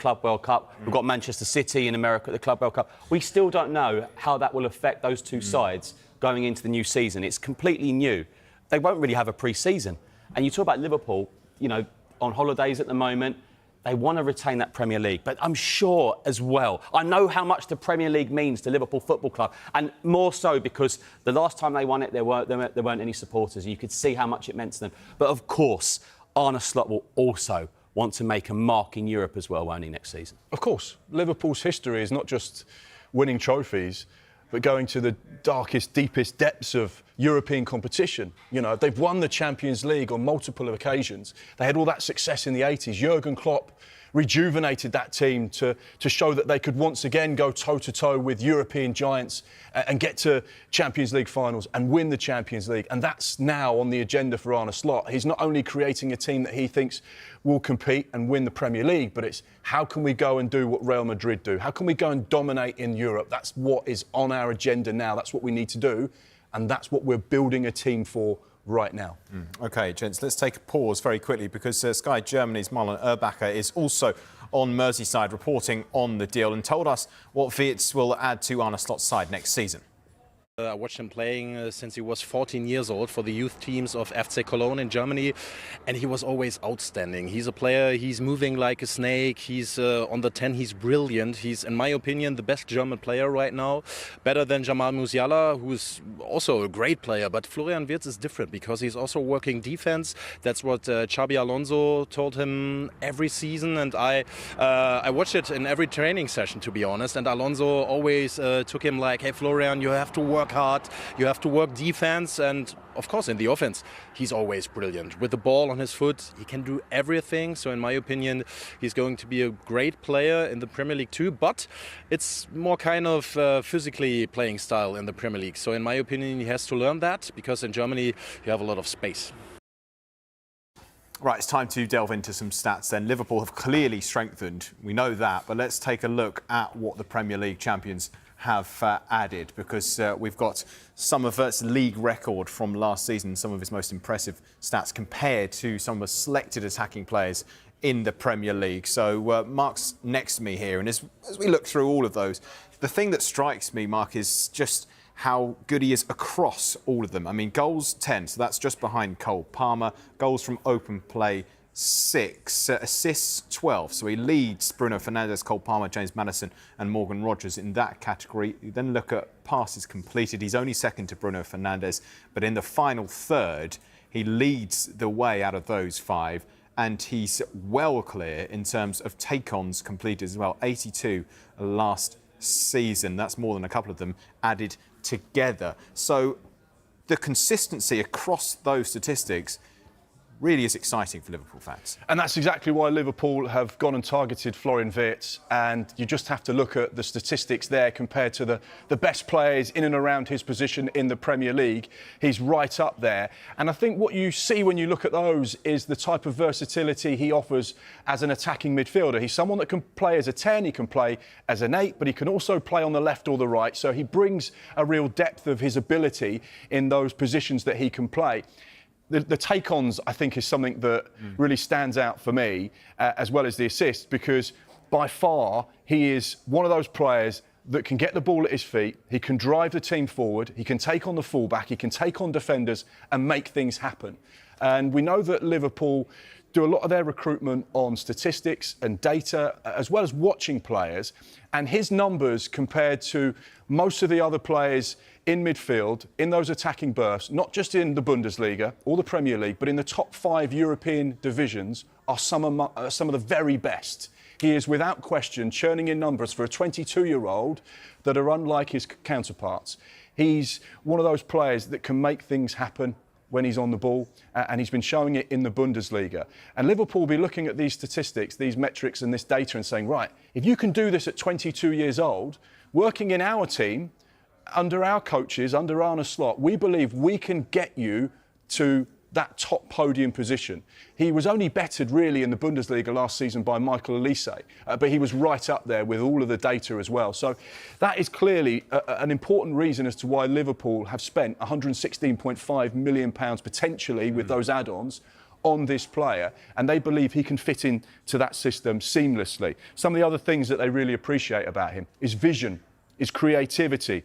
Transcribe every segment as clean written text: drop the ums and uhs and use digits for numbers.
Club World Cup. We've got Manchester City in America at the Club World Cup. We still don't know how that will affect those two sides going into the new season. It's completely new. They won't really have a pre-season. And you talk about Liverpool, you know, on holidays at the moment. They want to retain that Premier League. But I'm sure as well, I know how much the Premier League means to Liverpool Football Club. And more so because the last time they won it, there weren't any supporters. You could see how much it meant to them. But of course, Arne Slot will also want to make a mark in Europe as well, won't he, next season? Of course. Liverpool's history is not just winning trophies, but going to the darkest, deepest depths of European competition. You know, they've won the Champions League on multiple occasions. They had all that success in the 80s. Jurgen Klopp rejuvenated that team to show that they could once again go toe-to-toe with European giants and get to Champions League finals and win the Champions League. And that's now on the agenda for Arne Slot. He's not only creating a team that he thinks will compete and win the Premier League, but it's how can we go and do what Real Madrid do? How can we go and dominate in Europe? That's what is on our agenda now. That's what we need to do. And that's what we're building a team for right now. OK, gents, let's take a pause very quickly because Sky Germany's Marlon Erbacher is also on Merseyside reporting on the deal and told us what Wirtz will add to Arne Slot's side next season. I watched him playing since he was 14 years old for the youth teams of FC Cologne in Germany, and he was always outstanding. He's a player, he's moving like a snake, he's on the 10, he's brilliant. He's, in my opinion, the best German player right now, better than Jamal Musiala, who's also a great player. But Florian Wirtz is different because he's also working defense. That's what Xabi Alonso told him every season, and I watched it in every training session, to be honest, and Alonso always took him like, hey, Florian, you have to work hard, you have to work defense, and of course in the offense he's always brilliant. With the ball on his foot, he can do everything. So in my opinion, he's going to be a great player in the Premier League too, but it's more kind of physically playing style in the Premier League. So in my opinion, he has to learn that because in Germany you have a lot of space. Right, it's time to delve into some stats then. Liverpool have clearly strengthened, we know that, but let's take a look at what the Premier League champions have added, because we've got some of its league record from last season, some of his most impressive stats compared to some of the selected attacking players in the Premier League. So Mark's next to me here, and as we look through all of those, the thing that strikes me, Mark, is just how good he is across all of them. I mean, goals 10, so that's just behind Cole Palmer. Goals from open play 6, assists 12. So he leads Bruno Fernandes, Cole Palmer, James Maddison and Morgan Rogers in that category. You then look at passes completed. He's only second to Bruno Fernandes, but in the final third, he leads the way out of those 5. And he's well clear in terms of take-ons completed as well. 82 last season. That's more than a couple of them added together. So the consistency across those statistics really is exciting for Liverpool fans. And that's exactly why Liverpool have gone and targeted Florian Wirtz. And you just have to look at the statistics there compared to the best players in and around his position in the Premier League. He's right up there. And I think what you see when you look at those is the type of versatility he offers as an attacking midfielder. He's someone that can play as a 10, he can play as an 8, but he can also play on the left or the right. So he brings a real depth of his ability in those positions that he can play. The take-ons, I think, is something that really stands out for me, as well as the assists, because by far he is one of those players that can get the ball at his feet, he can drive the team forward, he can take on the fullback, he can take on defenders and make things happen. And we know that Liverpool do a lot of their recruitment on statistics and data, as well as watching players. And his numbers compared to most of the other players in midfield, in those attacking bursts, not just in the Bundesliga or the Premier League, but in the top 5 European divisions, are some of the very best. He is, without question, churning in numbers for a 22-year-old that are unlike his counterparts. He's one of those players that can make things happen when he's on the ball, and he's been showing it in the Bundesliga. And Liverpool will be looking at these statistics, these metrics and this data and saying, right, if you can do this at 22 years old, working in our team, under our coaches, under Arne Slot, we believe we can get you to that top podium position. He was only bettered really in the Bundesliga last season by Michael Olise, but he was right up there with all of the data as well. So that is clearly an important reason as to why Liverpool have spent £116.5 million potentially with those add-ons on this player, and they believe he can fit into that system seamlessly. Some of the other things that they really appreciate about him is vision, is creativity.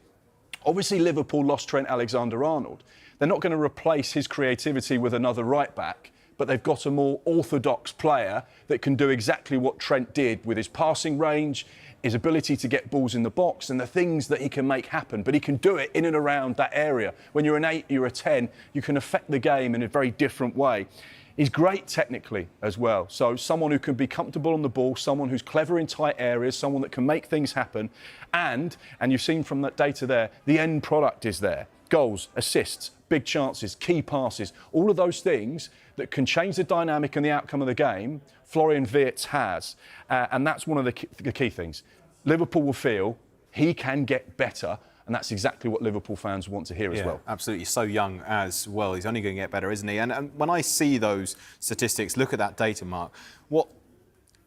Obviously, Liverpool lost Trent Alexander-Arnold. They're not going to replace his creativity with another right-back, but they've got a more orthodox player that can do exactly what Trent did with his passing range, his ability to get balls in the box and the things that he can make happen. But he can do it in and around that area. When you're an 8, you're a 10, you can affect the game in a very different way. He's great technically as well. So someone who can be comfortable on the ball, someone who's clever in tight areas, someone that can make things happen. And you've seen from that data there, the end product is there. Goals, assists, big chances, key passes, all of those things that can change the dynamic and the outcome of the game, Florian Wirtz has. And that's one of the key things. Liverpool will feel he can get better, and that's exactly what Liverpool fans want to hear as well. Absolutely, so young as well. He's only going to get better, isn't he? And when I see those statistics, look at that data, Mark, what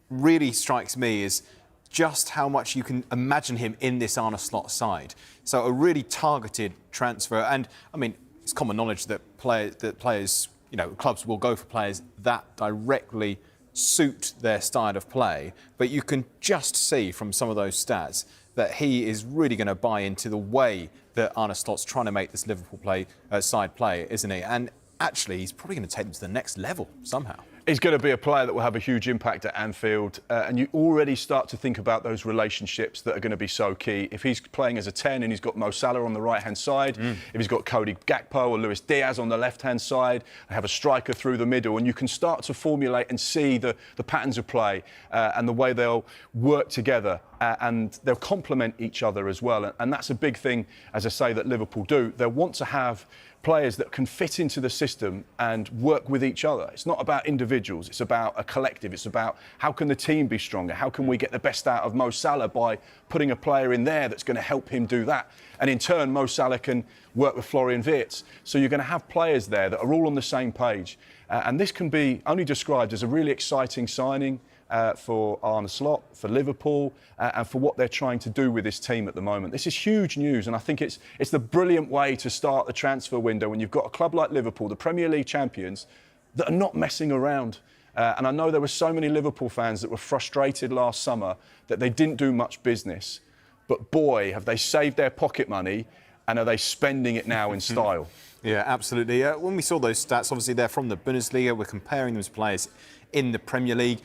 really strikes me is just how much you can imagine him in this Arne Slot side. So a really targeted transfer. And, I mean, it's common knowledge that players, you know, clubs will go for players that directly suit their style of play. But you can just see from some of those stats that he is really going to buy into the way that Arne Slot's trying to make this Liverpool side play, isn't he? And actually, he's probably going to take them to the next level somehow. He's going to be a player that will have a huge impact at Anfield, and you already start to think about those relationships that are going to be so key. If he's playing as a 10 and he's got Mo Salah on the right-hand side, if he's got Cody Gakpo or Luis Diaz on the left-hand side, they have a striker through the middle, and you can start to formulate and see the patterns of play and the way they'll work together, and they'll complement each other as well. And that's a big thing, as I say, that Liverpool do. They'll want to have players that can fit into the system and work with each other. It's not about individuals, it's about a collective. It's about how can the team be stronger? How can we get the best out of Mo Salah by putting a player in there that's going to help him do that? And in turn, Mo Salah can work with Florian Wirtz. So you're going to have players there that are all on the same page. And this can be only described as a really exciting signing for Arne Slot, for Liverpool, and for what they're trying to do with this team at the moment. This is huge news, and I think it's the brilliant way to start the transfer window when you've got a club like Liverpool, the Premier League champions, that are not messing around. And I know there were so many Liverpool fans that were frustrated last summer that they didn't do much business. But boy, have they saved their pocket money, and are they spending it now in style? Yeah, absolutely. When we saw those stats, obviously they're from the Bundesliga. We're comparing them to players in the Premier League.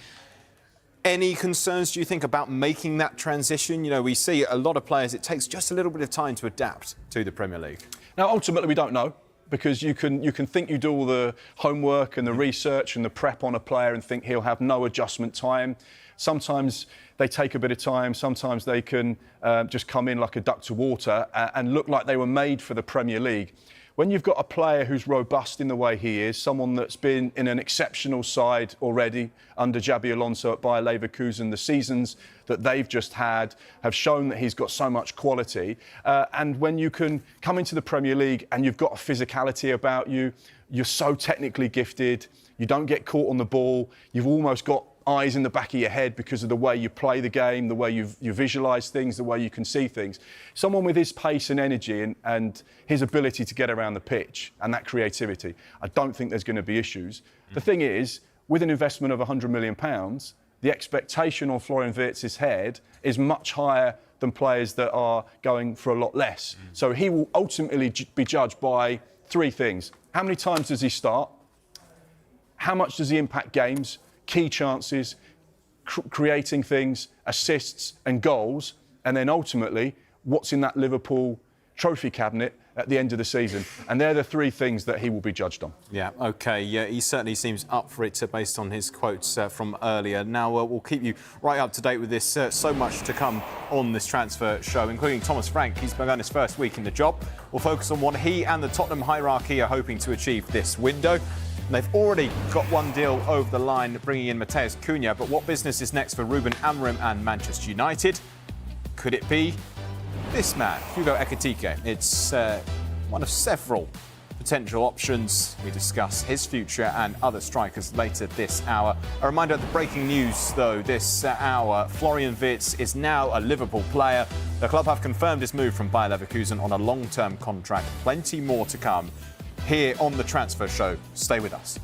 Any concerns, do you think, about making that transition? You know, we see a lot of players, it takes just a little bit of time to adapt to the Premier League. Now, ultimately, we don't know, because you can think you do all the homework and the research and the prep on a player and think he'll have no adjustment time. Sometimes they take a bit of time. Sometimes they can just come in like a duck to water and look like they were made for the Premier League. When you've got a player who's robust in the way he is, someone that's been in an exceptional side already under Xabi Alonso at Bayer Leverkusen, the seasons that they've just had have shown that he's got so much quality. And when you can come into the Premier League and you've got a physicality about you, you're so technically gifted, you don't get caught on the ball, you've almost got eyes in the back of your head because of the way you play the game, the way you visualise things, the way you can see things. Someone with his pace and energy and his ability to get around the pitch and that creativity, I don't think there's going to be issues. The thing is, with an investment of £100 million, the expectation on Florian Wirtz's head is much higher than players that are going for a lot less. So he will ultimately be judged by 3 things. How many times does he start? How much does he impact games? Key chances, creating things, assists and goals, and then ultimately what's in that Liverpool trophy cabinet at the end of the season. And they're the 3 things that he will be judged on. Yeah, OK. Yeah, he certainly seems up for it based on his quotes from earlier. Now, we'll keep you right up to date with this. So much to come on this transfer show, including Thomas Frank. He's begun his first week in the job. We'll focus on what he and the Tottenham hierarchy are hoping to achieve this window. And they've already got one deal over the line, bringing in Matheus Cunha. But what business is next for Ruben Amorim and Manchester United? Could it be this man, Hugo Ekitike? It's one of several potential options. We discuss his future and other strikers later this hour. A reminder of the breaking news, though, this hour. Florian Wirtz is now a Liverpool player. The club have confirmed his move from Bayer Leverkusen on a long-term contract. Plenty more to come here on the Transfer Show. Stay with us.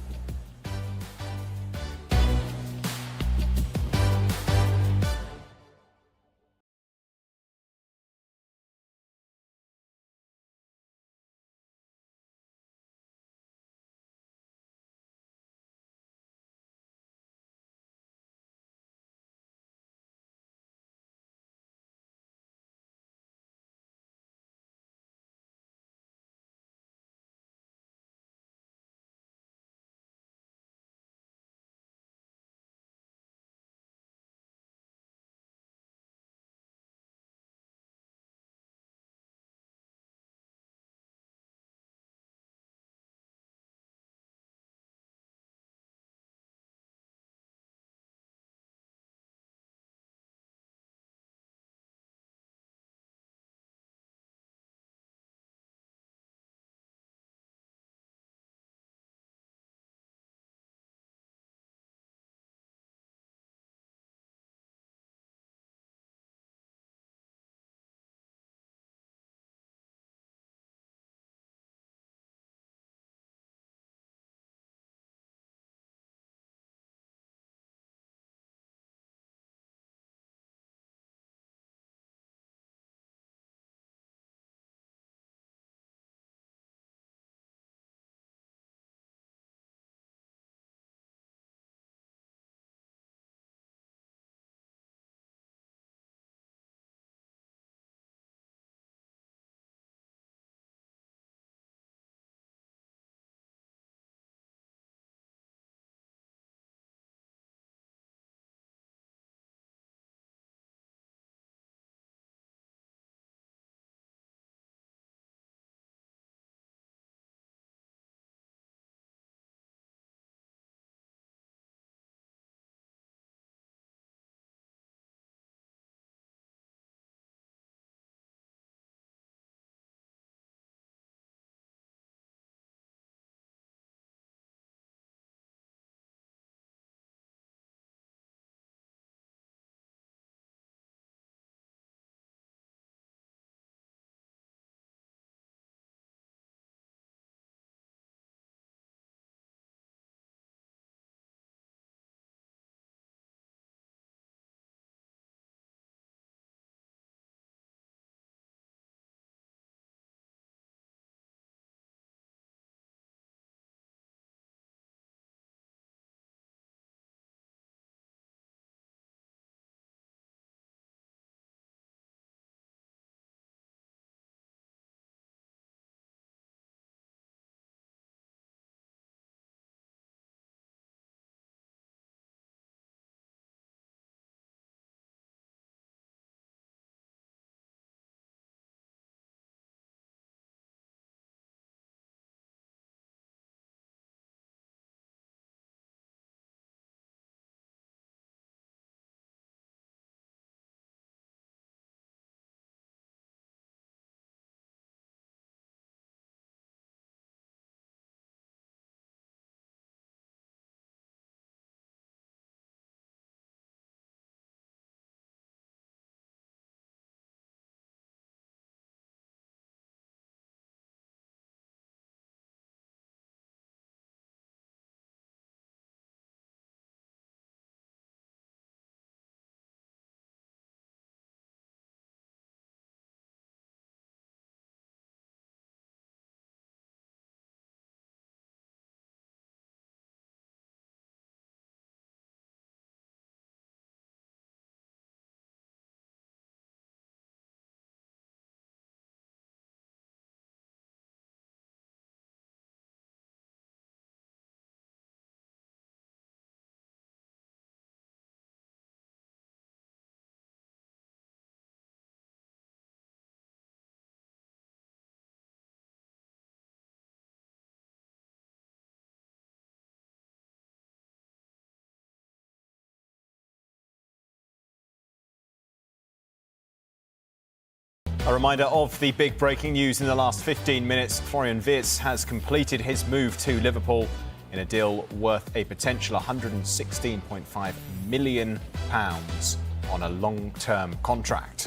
A reminder of the big breaking news in the last 15 minutes. Florian Wirtz has completed his move to Liverpool in a deal worth a potential £116.5 million on a long-term contract.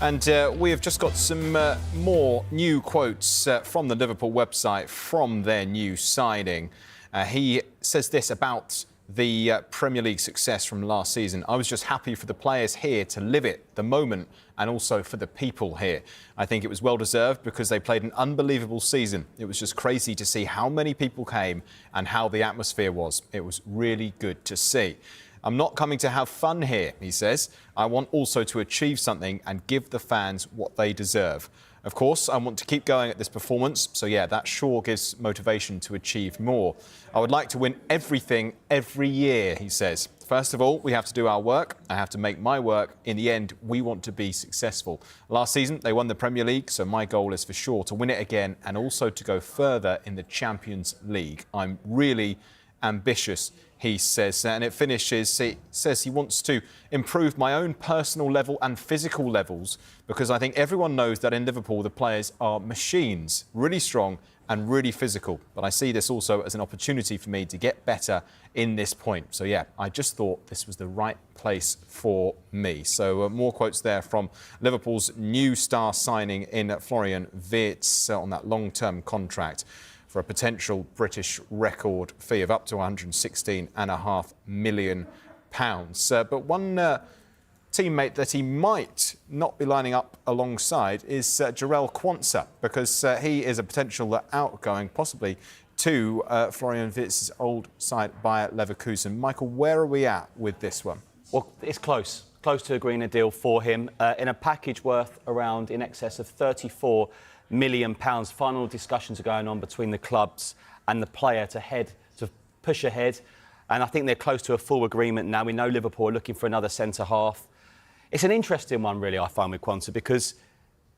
And we have just got some more new quotes from the Liverpool website from their new signing. He says this about the Premier League success from last season. I was just happy for the players here to live it, the moment, and also for the people here. I think it was well-deserved because they played an unbelievable season. It was just crazy to see how many people came and how the atmosphere was. It was really good to see. I'm not coming to have fun here, he says. I want also to achieve something and give the fans what they deserve. Of course, I want to keep going at this performance, so yeah, that sure gives motivation to achieve more. I would like to win everything every year, he says. First of all, we have to do our work. I have to make my work. In the end, we want to be successful. Last season, they won the Premier League, so my goal is for sure to win it again and also to go further in the Champions League. I'm really ambitious, he says, and it finishes, he says he wants to improve my own personal level and physical levels because I think everyone knows that in Liverpool the players are machines, really strong and really physical. But I see this also as an opportunity for me to get better in this point. So yeah, I just thought this was the right place for me. So more quotes there from Liverpool's new star signing in Florian Wirtz on that long-term contract for a potential British record fee of up to £116.5 million. But one teammate that he might not be lining up alongside is Jarell Quansah, because he is a potential outgoing, possibly to Florian Wirtz's old side Bayer Leverkusen. Michael, where are we at with this one? Well, it's close to agreeing a deal for him in a package worth around in excess of £34 million. Final discussions are going on between the clubs and the player to push ahead, and I think they're close to a full agreement now. We know Liverpool are looking for another centre half. It's an interesting one, really, I find, with Quansah, because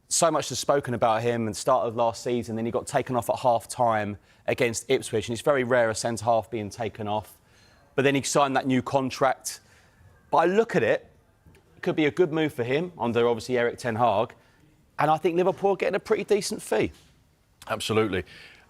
so much is spoken about him at the start of last season. Then he got taken off at half-time against Ipswich, and it's very rare a centre half being taken off. But then he signed that new contract. But I look at it, it could be a good move for him under obviously Erik ten Hag. And I think Liverpool are getting a pretty decent fee. Absolutely.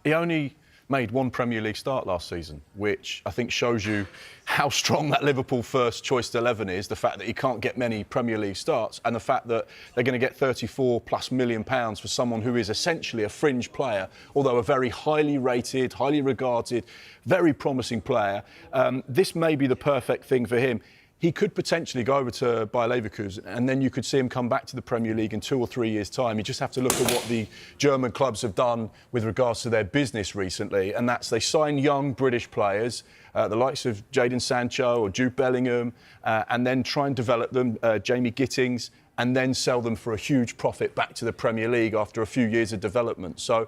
He only made one Premier League start last season, which I think shows you how strong that Liverpool first choice 11 is, the fact that he can't get many Premier League starts and the fact that they're going to get £34+ million for someone who is essentially a fringe player, although a very highly rated, highly regarded, very promising player. This may be the perfect thing for him. He could potentially go over to Bayer Leverkusen and then you could see him come back to the Premier League in 2 or 3 years' time. You just have to look at what the German clubs have done with regards to their business recently, and that's they sign young British players, the likes of Jadon Sancho or Jude Bellingham, and then try and develop them, Jamie Gittings, and then sell them for a huge profit back to the Premier League after a few years of development. So,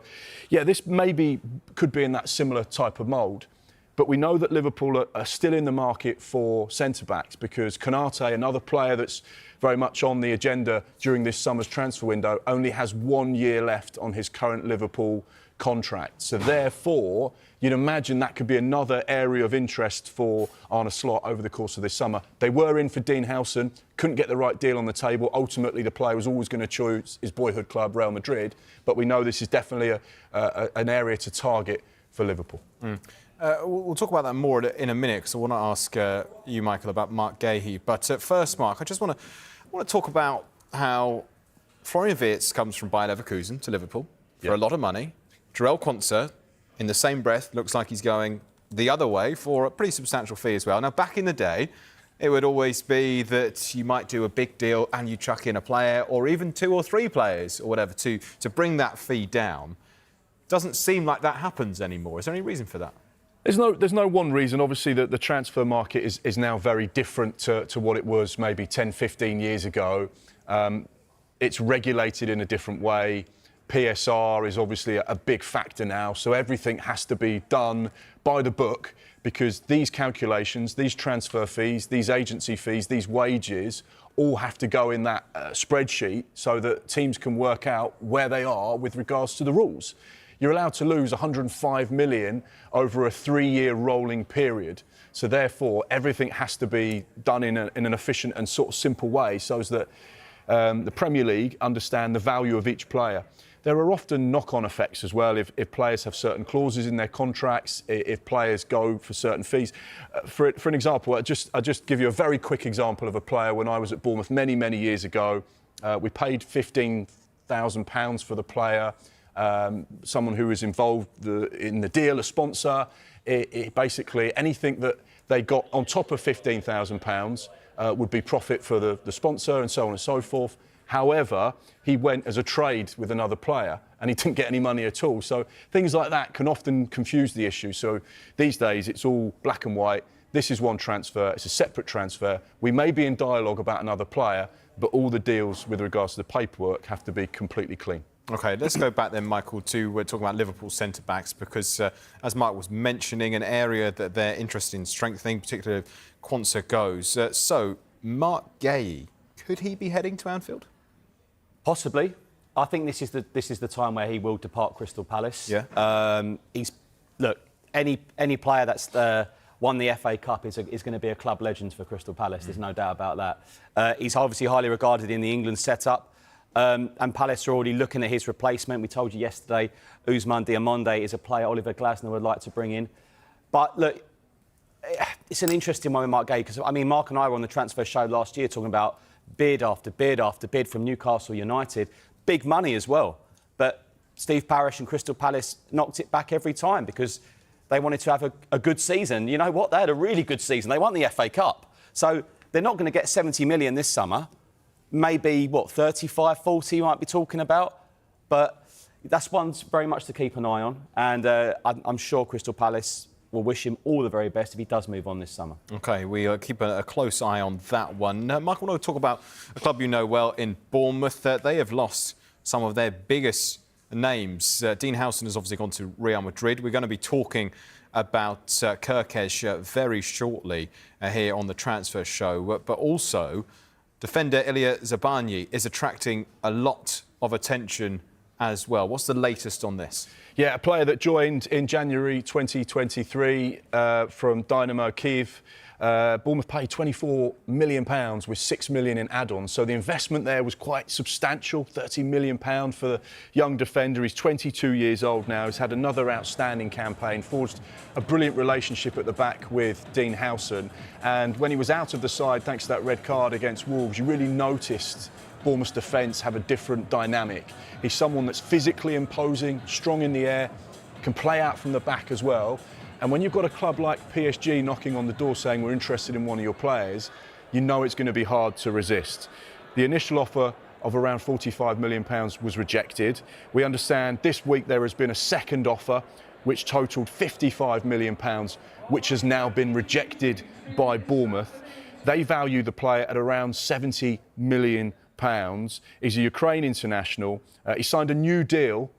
yeah, this maybe could be in that similar type of mould. But we know that Liverpool are still in the market for centre-backs because Konate, another player that's very much on the agenda during this summer's transfer window, only has 1 year left on his current Liverpool contract. So therefore, you'd imagine that could be another area of interest for Arne Slot over the course of this summer. They were in for Dean Howson, couldn't get the right deal on the table. Ultimately, the player was always going to choose his boyhood club, Real Madrid. But we know this is definitely an area to target for Liverpool. We'll talk about that more in a minute because I want to ask you, Michael, about Mark Gahey. But first, Mark, I just want to talk about how Florian Wirtz comes from Bayer Leverkusen to Liverpool for a lot of money. Jarell Quansah, in the same breath, looks like he's going the other way for a pretty substantial fee as well. Now, back in the day, it would always be that you might do a big deal and you chuck in a player or even 2 or 3 players or whatever to bring that fee down. Doesn't seem like that happens anymore. Is there any reason for that? There's no one reason. Obviously, the transfer market is now very different to what it was maybe 10, 15 years ago. It's regulated in a different way. PSR is obviously a big factor now, so everything has to be done by the book because these calculations, these transfer fees, these agency fees, these wages all have to go in that spreadsheet so that teams can work out where they are with regards to the rules. You're allowed to lose 105 million over a 3-year rolling period. So therefore, everything has to be done in an efficient and sort of simple way so that the Premier League understand the value of each player. There are often knock-on effects as well if players have certain clauses in their contracts, if players go for certain fees. For an example, I'll just give you a very quick example of a player when I was at Bournemouth many, many years ago. We paid £15,000 for the player, someone who was involved in the deal, a sponsor. Basically, anything that they got on top of £15,000 would be profit for the sponsor and so on and so forth. However, he went as a trade with another player and he didn't get any money at all. So things like that can often confuse the issue. So these days it's all black and white. This is one transfer, it's a separate transfer. We may be in dialogue about another player, but all the deals with regards to the paperwork have to be completely clean. OK, let's go back then, Michael, to we're talking about Liverpool centre-backs because, as Mike was mentioning, an area that they're interested in strengthening, particularly if Quansah goes. So, Mark Guéhi, could he be heading to Anfield? Possibly. I think this is the time where he will depart Crystal Palace. Yeah. Any player that's won the FA Cup is going to be a club legend for Crystal Palace. There's no doubt about that. He's obviously highly regarded in the England setup. And Palace are already looking at his replacement. We told you yesterday, Ousmane Diamonde is a player Oliver Glasner would like to bring in. But look, it's an interesting one with Mark Guéhi because, I mean, Mark and I were on the transfer show last year talking about bid after bid after bid from Newcastle United. Big money as well. But Steve Parish and Crystal Palace knocked it back every time because they wanted to have a good season. You know what? They had a really good season. They won the FA Cup. So they're not going to get 70 million this summer. Maybe, 35, 40 you might be talking about. But that's one very much to keep an eye on. And I'm sure Crystal Palace will wish him all the very best if he does move on this summer. OK, we keep a close eye on that one. Michael, I want to talk about a club you know well in Bournemouth. They have lost some of their biggest names. Dean Howson has obviously gone to Real Madrid. We're going to be talking about Kirkesh very shortly here on the transfer show. But also, defender Ilya Zabani is attracting a lot of attention as well. What's the latest on this? Yeah, a player that joined in January 2023 from Dynamo Kiev. Bournemouth paid £24 million with £6 million in add-ons. So the investment there was quite substantial, £30 million for the young defender. He's 22 years old now. He's had another outstanding campaign, forged a brilliant relationship at the back with Dean Howson. And when he was out of the side, thanks to that red card against Wolves, you really noticed Bournemouth's defence have a different dynamic. He's someone that's physically imposing, strong in the air, can play out from the back as well. And when you've got a club like PSG knocking on the door saying we're interested in one of your players, you know it's going to be hard to resist. The initial offer of around £45 million was rejected. We understand this week there has been a second offer which totalled £55 million, which has now been rejected by Bournemouth. They value the player at around £70 million. He's a Ukraine international. He signed a new deal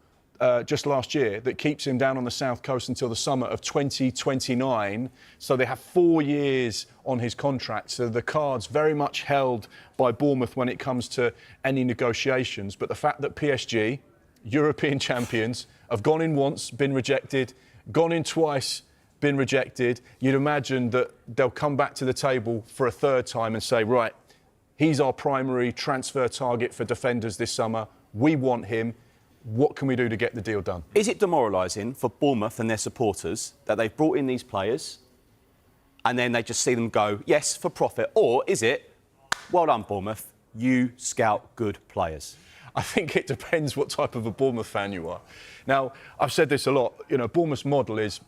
just last year that keeps him down on the south coast until the summer of 2029. So they have 4 years on his contract. So the card's very much held by Bournemouth when it comes to any negotiations. But the fact that PSG, European champions, have gone in once, been rejected, gone in twice, been rejected, you'd imagine that they'll come back to the table for a third time and say, right, he's our primary transfer target for defenders this summer. We want him. What can we do to get the deal done? Is it demoralising for Bournemouth and their supporters that they've brought in these players and then they just see them go, yes, for profit? Or is it, well done, Bournemouth, you scout good players? I think it depends what type of a Bournemouth fan you are. Now, I've said this a lot. You know, Bournemouth's model is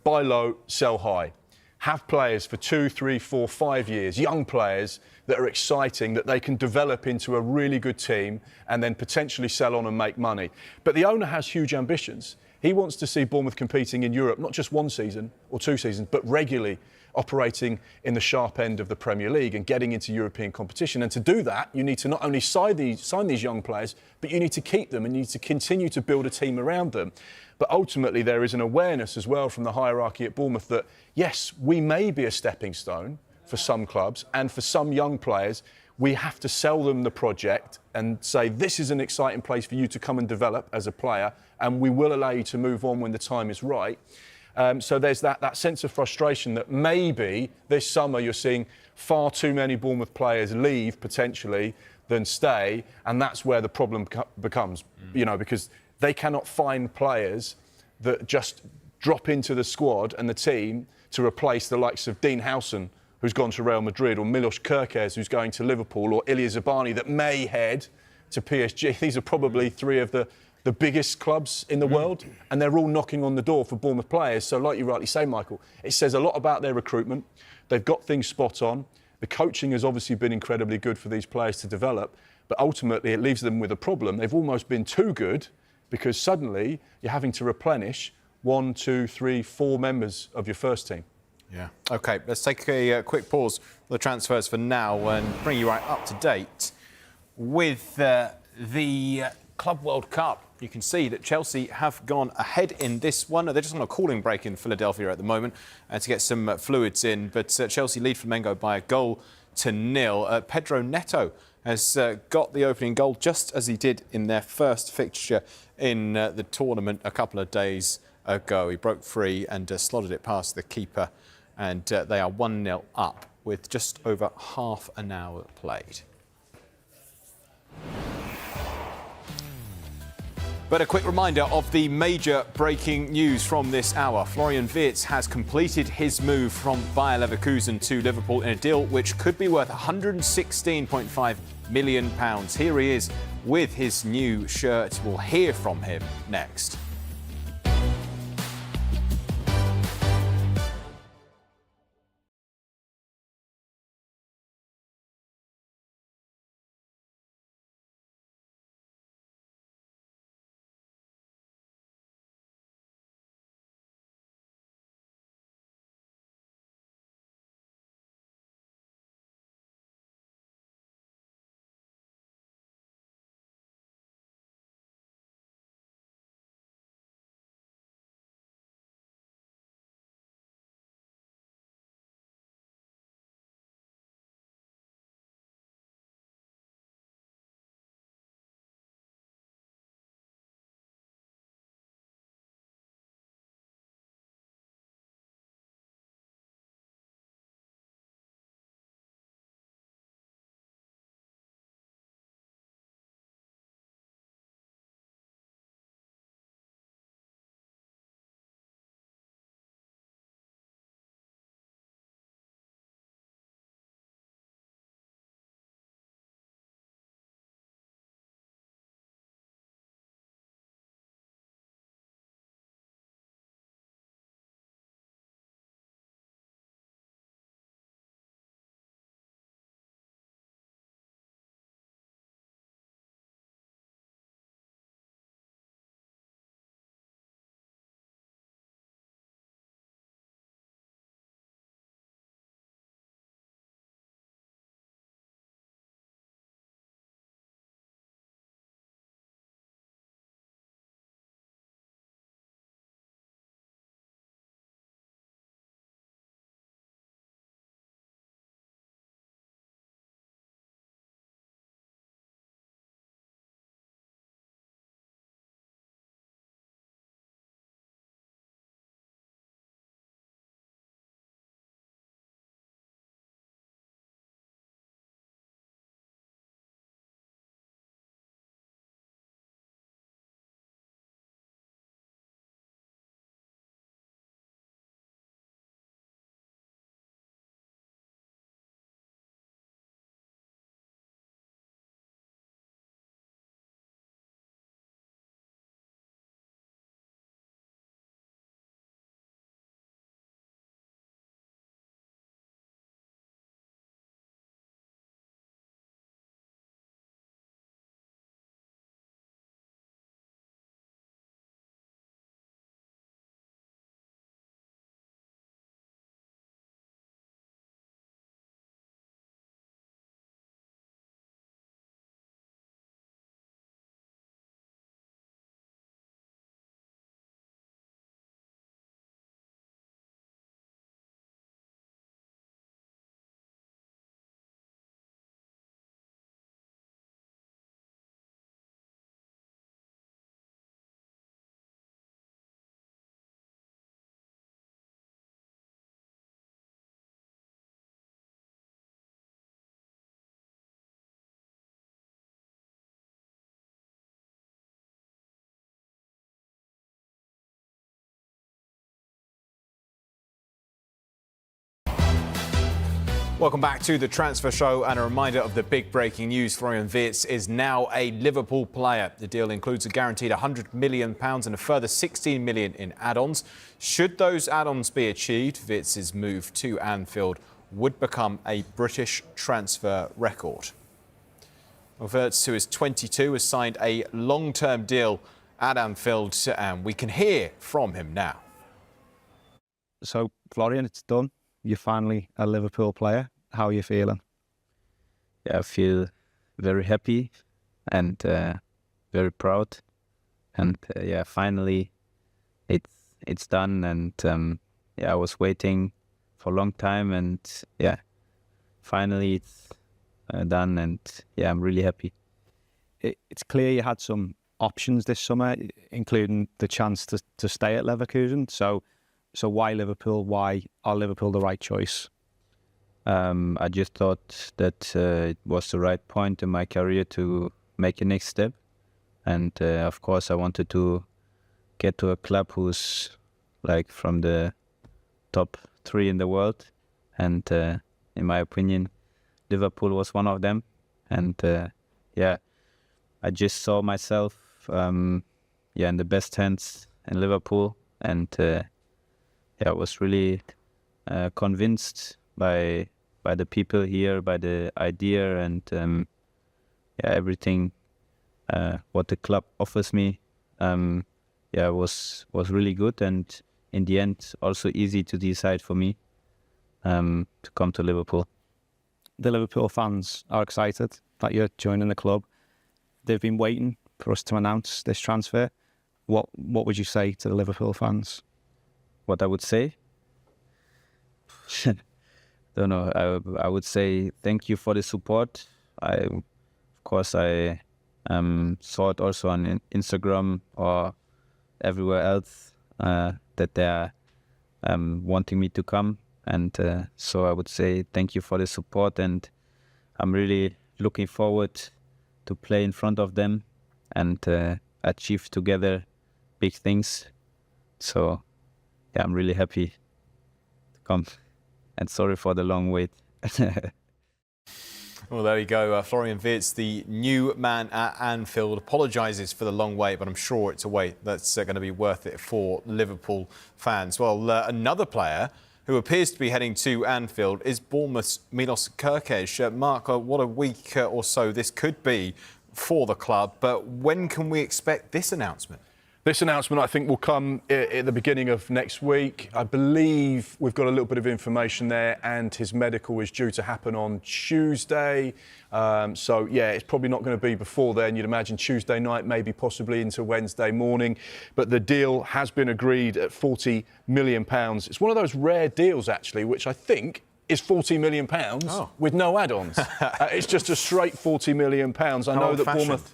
buy low, sell high. Have players for 2, 3, 4, 5 years, young players that are exciting, that they can develop into a really good team and then potentially sell on and make money. But the owner has huge ambitions. He wants to see Bournemouth competing in Europe, not just one season or 2 seasons, but regularly operating in the sharp end of the Premier League and getting into European competition. And to do that, you need to not only sign these young players, but you need to keep them and you need to continue to build a team around them. But ultimately, there is an awareness as well from the hierarchy at Bournemouth that, yes, we may be a stepping stone for some clubs and for some young players. We have to sell them the project and say, this is an exciting place for you to come and develop as a player, and we will allow you to move on when the time is right. So there's that sense of frustration that maybe this summer you're seeing far too many Bournemouth players leave potentially than stay, and that's where the problem becomes, you know, because they cannot find players that just drop into the squad and the team to replace the likes of Dean Howson, who's gone to Real Madrid, or Milos Kerkez, who's going to Liverpool, or Ilya Zabani, that may head to PSG. These are probably three of the biggest clubs in the world, and they're all knocking on the door for Bournemouth players. So like you rightly say, Michael, it says a lot about their recruitment. They've got things spot on. The coaching has obviously been incredibly good for these players to develop, but ultimately it leaves them with a problem. They've almost been too good, because suddenly you're having to replenish 1, 2, 3, 4 members of your first team. Yeah. OK, let's take a quick pause for the transfers for now and bring you right up to date with the Club World Cup. You can see that Chelsea have gone ahead in this one. They're just on a cooling break in Philadelphia at the moment to get some fluids in. But Chelsea lead Flamengo by 1-0. Pedro Neto has got the opening goal just as he did in their first fixture in the tournament a couple of days ago. He broke free and slotted it past the keeper. And they are 1-0 up with just over half an hour played. But a quick reminder of the major breaking news from this hour. Florian Wirtz has completed his move from Bayer Leverkusen to Liverpool in a deal which could be worth £116.5 million. Here he is with his new shirt. We'll hear from him next. Welcome back to the Transfer Show, and a reminder of the big breaking news. Florian Wirtz is now a Liverpool player. The deal includes a guaranteed £100 million and a further £16 million in add-ons. Should those add-ons be achieved, Wirtz's move to Anfield would become a British transfer record. Well, Wirtz, who is 22, has signed a long-term deal at Anfield, and we can hear from him now. So, Florian, it's done. You're finally a Liverpool player. How are you feeling? Yeah, I feel very happy and very proud. And yeah, finally, it's done. And yeah, I was waiting for a long time, and yeah, finally it's done. And yeah, I'm really happy. It's clear you had some options this summer, including the chance to stay at Leverkusen. So why Liverpool? Why are Liverpool the right choice? I just thought that it was the right point in my career to make a next step. And of course, I wanted to get to a club who's like from the top 3 in the world. And in my opinion, Liverpool was one of them. And yeah, I just saw myself in the best hands in Liverpool. And I was really convinced by the people here, by the idea, and everything what the club offers me. Was really good, and in the end, also easy to decide for me to come to Liverpool. The Liverpool fans are excited that you're joining the club. They've been waiting for us to announce this transfer. What would you say to the Liverpool fans? What I would say? Don't know. I would say thank you for the support. Of course, I saw it also on Instagram or everywhere else that they are wanting me to come, and so I would say thank you for the support, and I'm really looking forward to play in front of them and achieve together big things. So yeah, I'm really happy to come, and sorry for the long wait. Well, there you go. Florian Wirtz, the new man at Anfield, apologises for the long wait, but I'm sure it's a wait that's going to be worth it for Liverpool fans. Well, another player who appears to be heading to Anfield is Bournemouth's Milos Kerkez. Mark, what a week or so this could be for the club, but when can we expect this announcement? This announcement, I think, will come at the beginning of next week. I believe we've got a little bit of information there, and his medical is due to happen on Tuesday. So, yeah, it's probably not going to be before then. You'd imagine Tuesday night, maybe possibly into Wednesday morning. But the deal has been agreed at £40 million. It's one of those rare deals, actually, which I think is £40 million with no add-ons. It's just a straight £40 million. I know that Bournemouth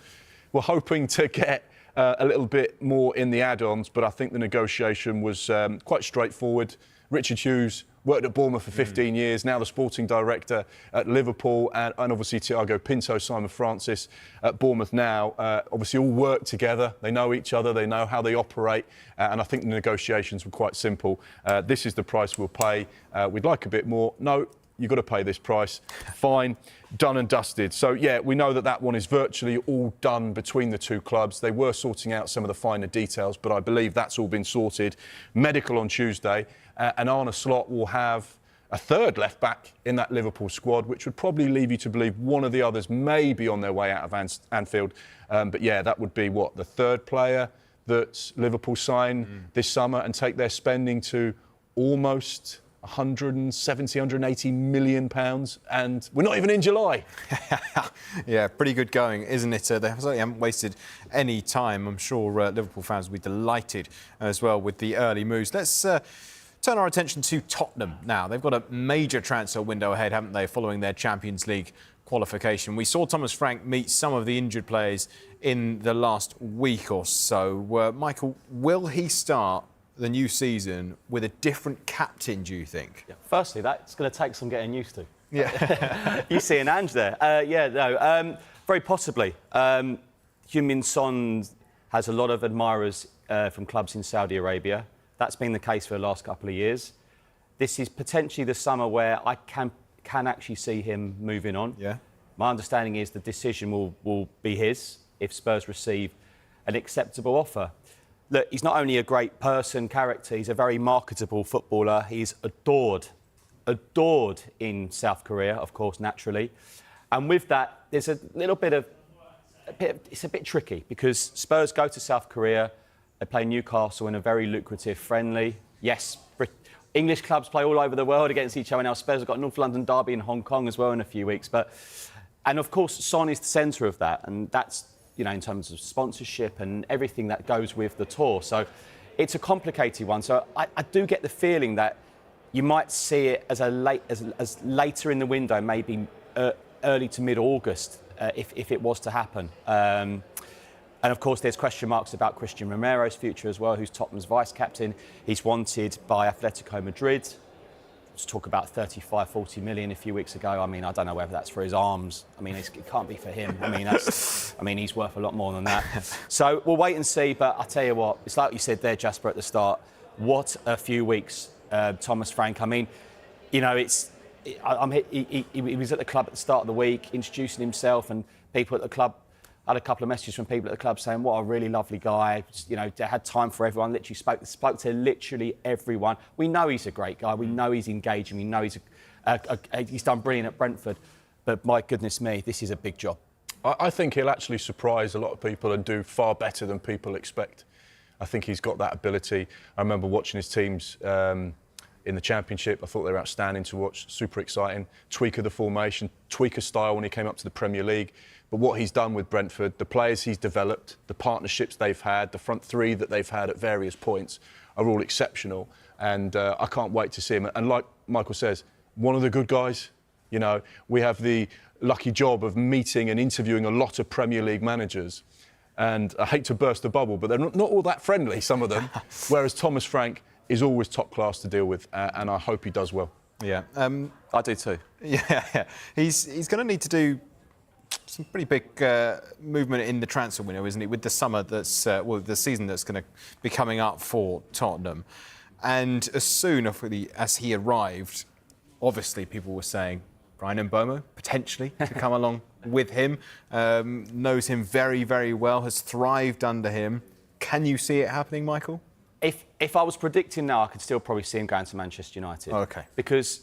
were hoping to get a little bit more in the add-ons, but I think the negotiation was quite straightforward. Richard Hughes worked at Bournemouth for 15 years, now the sporting director at Liverpool, and obviously Thiago Pinto, Simon Francis at Bournemouth now. Obviously all work together, they know each other, they know how they operate, and I think the negotiations were quite simple. This is the price we'll pay. We'd like a bit more. No, you've got to pay this price. Fine, done and dusted. So, yeah, we know that one is virtually all done between the two clubs. They were sorting out some of the finer details, but I believe that's all been sorted. Medical on Tuesday, and Arne Slot will have a third left-back in that Liverpool squad, which would probably leave you to believe one of the others may be on their way out of Anfield. But, yeah, that would be, the third player that Liverpool sign this summer and take their spending to almost 180 million pounds, and we're not even in July. Yeah, pretty good going, isn't it? They certainly haven't wasted any time. I'm sure Liverpool fans will be delighted as well with the early moves. Let's turn our attention to Tottenham now. They've got a major transfer window ahead, haven't they, following their Champions League qualification. We saw Thomas Frank meet some of the injured players in the last week or so. Michael, will he start the new season with a different captain, do you think? Yeah. Firstly, that's going to take some getting used to. Yeah. You see an Ange there. Very possibly. Heung-min Son has a lot of admirers from clubs in Saudi Arabia. That's been the case for the last couple of years. This is potentially the summer where I can can actually see him moving on. Yeah. My understanding is the decision will be his if Spurs receive an acceptable offer. Look, he's not only a great person, character, he's a very marketable footballer. He's adored in South Korea, of course, naturally. And with that, there's a little bit of, it's a bit tricky because Spurs go to South Korea, they play Newcastle in a very lucrative friendly. Yes, English clubs play all over the world against each other now. Spurs have got North London derby in Hong Kong as well in a few weeks. And of course, Son is the centre of that. And that's, you know, in terms of sponsorship and everything that goes with the tour. So it's a complicated one. So I do get the feeling that you might see it as later in the window, maybe early to mid-August, if it was to happen. And of course, there's question marks about Christian Romero's future as well, who's Tottenham's vice-captain. He's wanted by Atletico Madrid. Let's talk about 35, 40 million a few weeks ago. I mean, I don't know whether that's for his arms. I mean, it can't be for him. I mean, he's worth a lot more than that. So we'll wait and see. But I tell you what, it's like you said there, Jasper, at the start. What a few weeks, Thomas Frank. I mean, you know, he was at the club at the start of the week, introducing himself, and people at the club. I had a couple of messages from people at the club saying, what a really lovely guy. You know, they had time for everyone, literally spoke to literally everyone. We know he's a great guy. We know he's engaging. We know he's done brilliant at Brentford. But my goodness me, this is a big job. I think he'll actually surprise a lot of people and do far better than people expect. I think he's got that ability. I remember watching his teams in the Championship. I thought they were outstanding to watch, super exciting. Tweaker the formation, tweaker style when he came up to the Premier League. But what he's done with Brentford, the players he's developed, the partnerships they've had, the front three that they've had at various points are all exceptional. And I can't wait to see him. And like Michael says, one of the good guys. You know, we have the lucky job of meeting and interviewing a lot of Premier League managers. And I hate to burst the bubble, but they're not all that friendly, some of them. Whereas Thomas Frank is always top class to deal with. And I hope he does well. Yeah. I do too. Yeah. He's going to need to do some pretty big movement in the transfer window, isn't he? With the summer that's, the season that's going to be coming up for Tottenham. And as soon as he arrived, obviously people were saying Brian Mbeumo, potentially, to come along with him. Knows him very, very well, has thrived under him. Can you see it happening, Michael? If I was predicting now, I could still probably see him going to Manchester United. Oh, OK. Because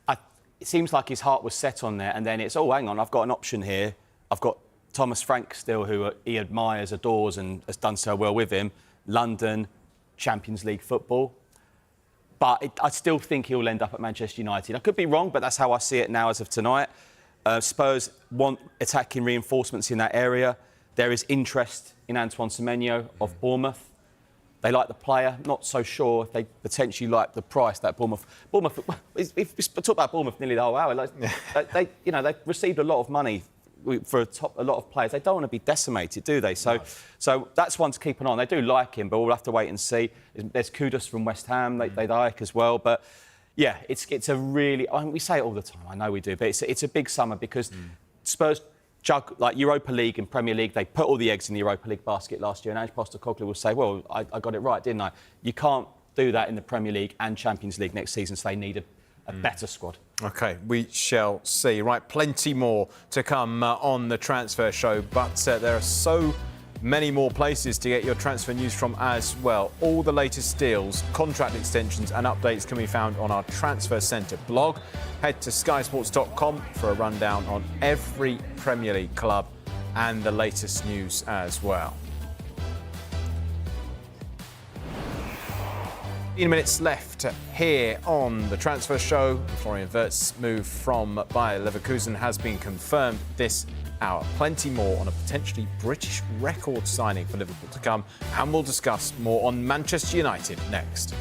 it seems like his heart was set on there, and then it's, oh, hang on, I've got an option here. I've got Thomas Frank still, who he admires, adores, and has done so well with him. London, Champions League football. But I still think he'll end up at Manchester United. I could be wrong, but that's how I see it now as of tonight. Spurs want attacking reinforcements in that area. There is interest in Antoine Semenyo of Bournemouth. They like the player. Not so sure if they potentially like the price that Bournemouth. If we talk about Bournemouth nearly the whole hour, they've received a lot of money for a lot of players. They don't want to be decimated, do they? So that's one to keep an eye on. They do like him, but we'll have to wait and see. There's Kudus from West Ham. They like as well, but yeah, it's a really. I mean, we say it all the time. I know we do, but it's a big summer because Spurs jug like Europa League and Premier League. They put all the eggs in the Europa League basket last year, and Ange Postecoglou will say, "Well, I got it right, didn't I?" You can't do that in the Premier League and Champions League next season, so they need a better squad. OK, we shall see. Right, plenty more to come on the transfer show, but there are so many more places to get your transfer news from as well. All the latest deals, contract extensions and updates can be found on our Transfer Centre blog. Head to skysports.com for a rundown on every Premier League club and the latest news as well. 15 minutes left here on the transfer show. Florian Wirtz move from Bayer Leverkusen has been confirmed this hour. Plenty more on a potentially British record signing for Liverpool to come, and we'll discuss more on Manchester United next.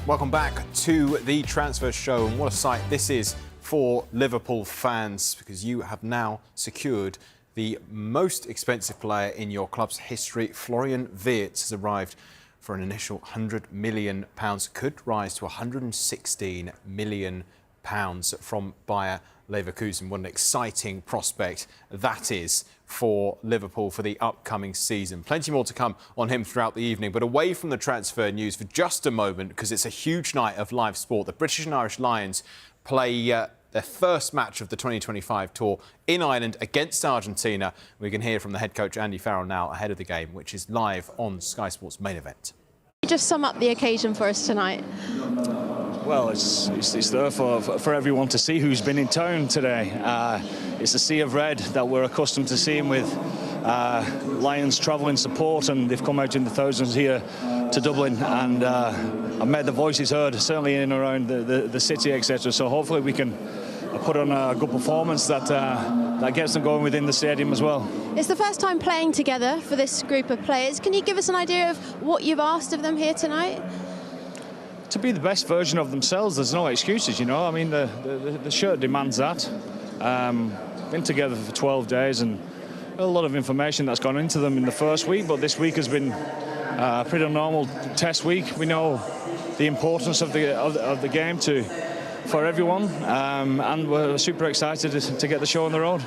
Welcome back to the Transfer Show, and what a sight this is for Liverpool fans, because you have now secured the most expensive player in your club's history. Florian Wirtz has arrived for an initial £100 million, could rise to £116 million from Bayer Leverkusen. What an exciting prospect that is for Liverpool for the upcoming season. Plenty more to come on him throughout the evening, but away from the transfer news for just a moment, because it's a huge night of live sport. The British and Irish Lions play their first match of the 2025 tour in Ireland against Argentina. We can hear from the head coach Andy Farrell now ahead of the game, which is live on Sky Sports Main Event. Just sum up the occasion for us tonight. Well, it's there for everyone to see who's been in town today. It's a sea of red that we're accustomed to seeing with Lions travelling support, and they've come out in the thousands here to Dublin, and I've made the voices heard, certainly in and around the city, etc. So hopefully we can put on a good performance that gets them going within the stadium as well. It's the first time playing together for this group of players. Can you give us an idea of what you've asked of them here tonight? To be the best version of themselves. There's no excuses, you know. I mean, the shirt demands that. Been together for 12 days, and a lot of information that's gone into them in the first week, but this week has been a pretty normal test week. We know the importance of the game for everyone, and we're super excited to get the show on the road.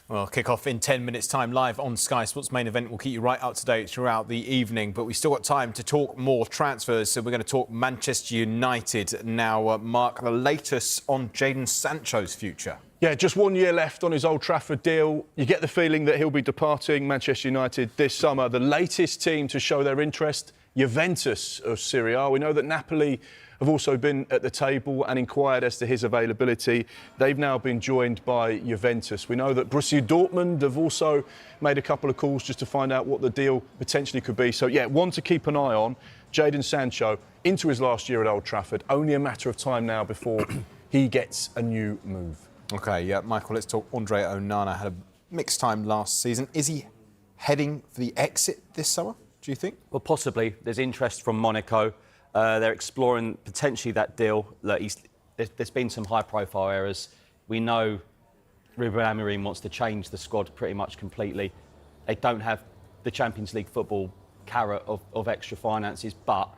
Well, kick off in 10 minutes' time live on Sky Sports Main Event. We'll keep you right up to date throughout the evening, but we've still got time to talk more transfers, so we're going to talk Manchester United now. Mark, the latest on Jadon Sancho's future. Yeah, just 1 year left on his Old Trafford deal. You get the feeling that he'll be departing Manchester United this summer. The latest team to show their interest, Juventus of Serie A. We know that Napoli have also been at the table and inquired as to his availability. They've now been joined by Juventus. We know that Borussia Dortmund have also made a couple of calls just to find out what the deal potentially could be. So, yeah, one to keep an eye on. Jadon Sancho into his last year at Old Trafford. Only a matter of time now before he gets a new move. OK, yeah, Michael, let's talk Andre Onana. Had a mixed time last season. Is he heading for the exit this summer, do you think? Well, possibly. There's interest from Monaco. They're exploring potentially that deal. Look, there's been some high-profile errors. We know Ruben Amorim wants to change the squad pretty much completely. They don't have the Champions League football carrot of extra finances, but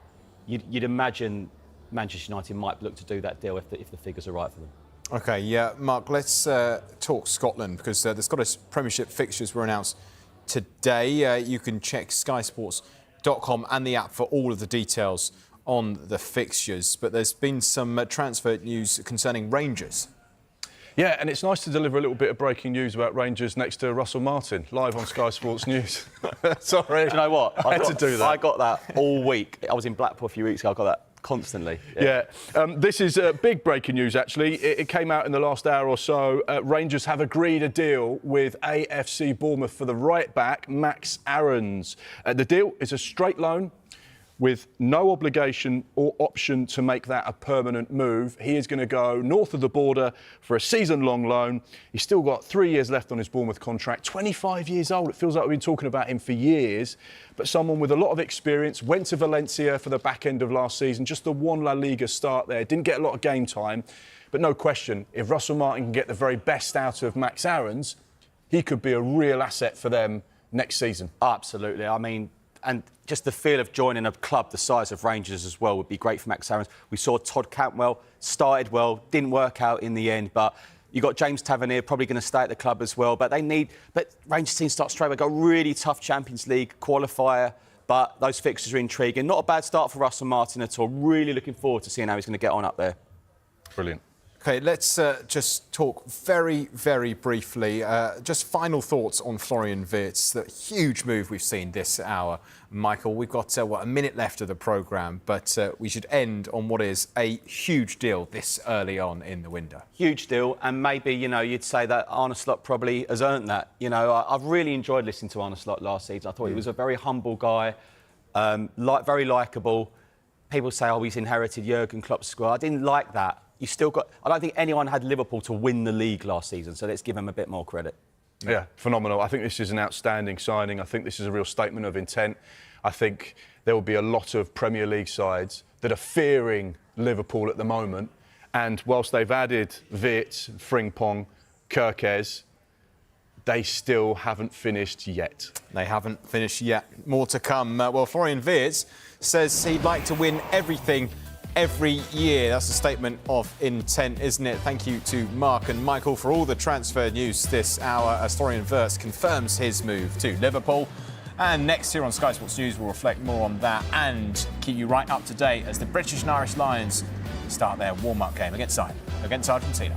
you'd imagine Manchester United might look to do that deal if the figures are right for them. OK, yeah, Mark, let's talk Scotland, because the Scottish Premiership fixtures were announced today. You can check skysports.com and the app for all of the details on the fixtures, but there's been some transfer news concerning Rangers. Yeah, and it's nice to deliver a little bit of breaking news about Rangers next to Russell Martin, live on Sky Sports News. Sorry. Do you know what? I had to do that. I got that all week. I was in Blackpool a few weeks ago. I got that constantly. Yeah. This is big breaking news, actually. It came out in the last hour or so. Rangers have agreed a deal with AFC Bournemouth for the right-back, Max Aarons. The deal is a straight loan with no obligation or option to make that a permanent move. He is going to go north of the border for a season-long loan. He's still got 3 years left on his Bournemouth contract. 25 years old. It feels like we've been talking about him for years. But someone with a lot of experience, went to Valencia for the back end of last season. Just the one La Liga start there. Didn't get a lot of game time. But no question, if Russell Martin can get the very best out of Max Aarons, he could be a real asset for them next season. Absolutely. I mean, and just the feel of joining a club the size of Rangers as well would be great for Max Aarons. We saw Todd Cantwell, started well, didn't work out in the end, but you got James Tavernier probably going to stay at the club as well. But Rangers team start straight away, got a really tough Champions League qualifier, but those fixtures are intriguing. Not a bad start for Russell Martin at all. Really looking forward to seeing how he's going to get on up there. Brilliant. OK, let's just talk very, very briefly. Just final thoughts on Florian Wirtz, the huge move we've seen this hour. Michael, we've got, a minute left of the programme, but we should end on what is a huge deal this early on in the window. Huge deal, and maybe, you'd say that Arne Slot probably has earned that. I've really enjoyed listening to Arne Slot last season. I thought he was a very humble guy, very likeable. People say, he's inherited Jurgen Klopp's squad. I didn't like that. I don't think anyone had Liverpool to win the league last season, so let's give him a bit more credit. Yeah, phenomenal. I think this is an outstanding signing. I think this is a real statement of intent. I think there will be a lot of Premier League sides that are fearing Liverpool at the moment. And whilst they've added Wirtz, Frimpong, Kerkez, they still haven't finished yet. They haven't finished yet. More to come. Well, Florian Wirtz says he'd like to win everything every year. That's a statement of intent, isn't it? Thank you to Mark and Michael for all the transfer news this hour as Florian Wirtz confirms his move to Liverpool. And next here on Sky Sports News, we'll reflect more on that and keep you right up to date as the British and Irish Lions start their warm-up game against Argentina.